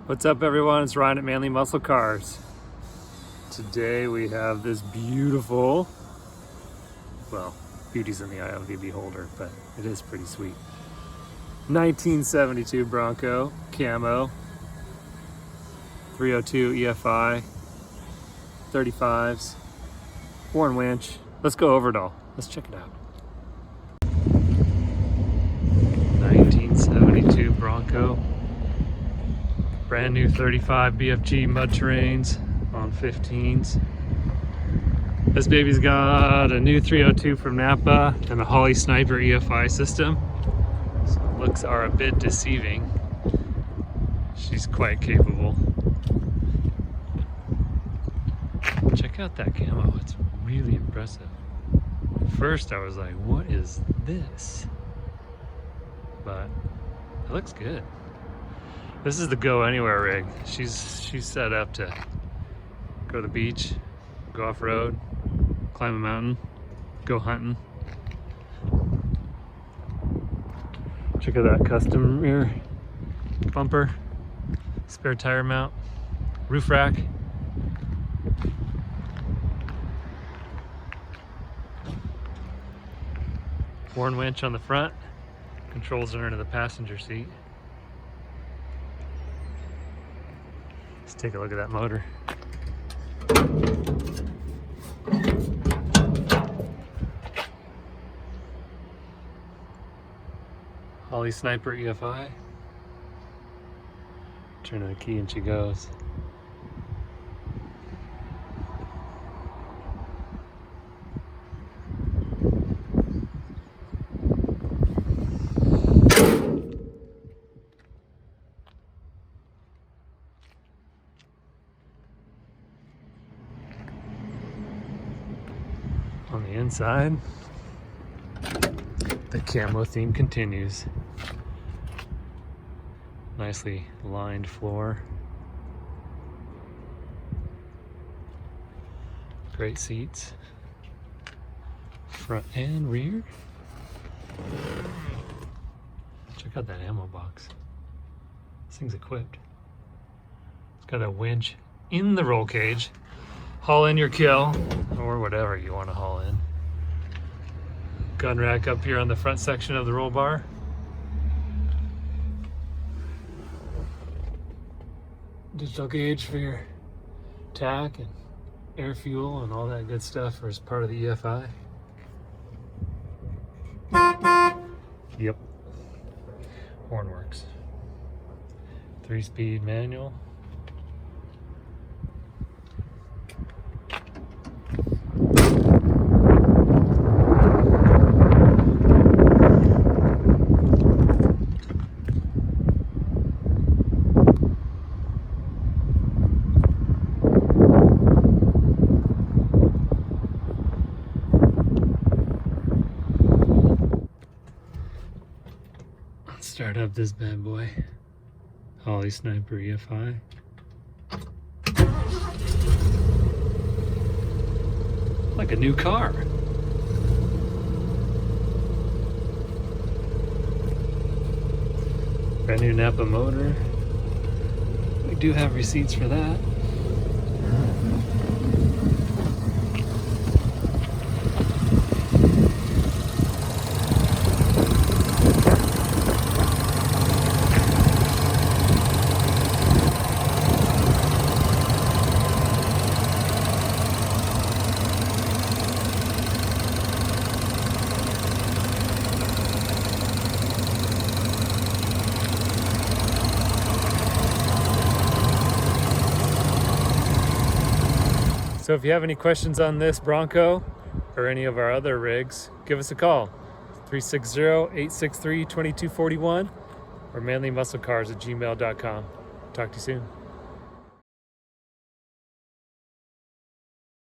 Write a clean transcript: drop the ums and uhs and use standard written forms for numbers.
What's up everyone, it's Ryan at Manly Muscle Cars. Today we have this beautiful, well, beauty's in the eye of the beholder, but it is pretty sweet. 1972 Bronco, Camo, 302 EFI, 35s, Warren winch. Let's go over it all. Let's check it out. 1972 Bronco. Brand new 35 BFG mud terrains on 15s. This baby's got a new 302 from Napa and a Holley Sniper EFI system. So looks are a bit deceiving. She's quite capable. Check out that camo, it's really impressive. First I was like, what is this? But it looks good. This is the go anywhere rig. She's set up to go to the beach, go off road, climb a mountain, go hunting. Check out that custom rear bumper, spare tire mount, roof rack. Warren winch on the front, controls are into the passenger seat. Let's take a look at that motor. Holley Sniper EFI. Turn the key and she goes. On the inside, the camo theme continues. Nicely lined floor. Great seats, front and rear. Check out that ammo box. This thing's equipped. It's got a winch in the roll cage. Haul in your kill, or whatever you want to haul in. Gun rack up here on the front section of the roll bar. Digital gauge for your tack and air fuel and all that good stuff as part of the EFI. Yep. Horn works. 3-speed manual. Start up this bad boy. Holley Sniper EFI. Like a new car. Brand new Napa motor. We do have receipts for that. So if you have any questions on this Bronco or any of our other rigs, give us a call, 360-863-2241 or manlymusclecars@gmail.com. Talk to you soon.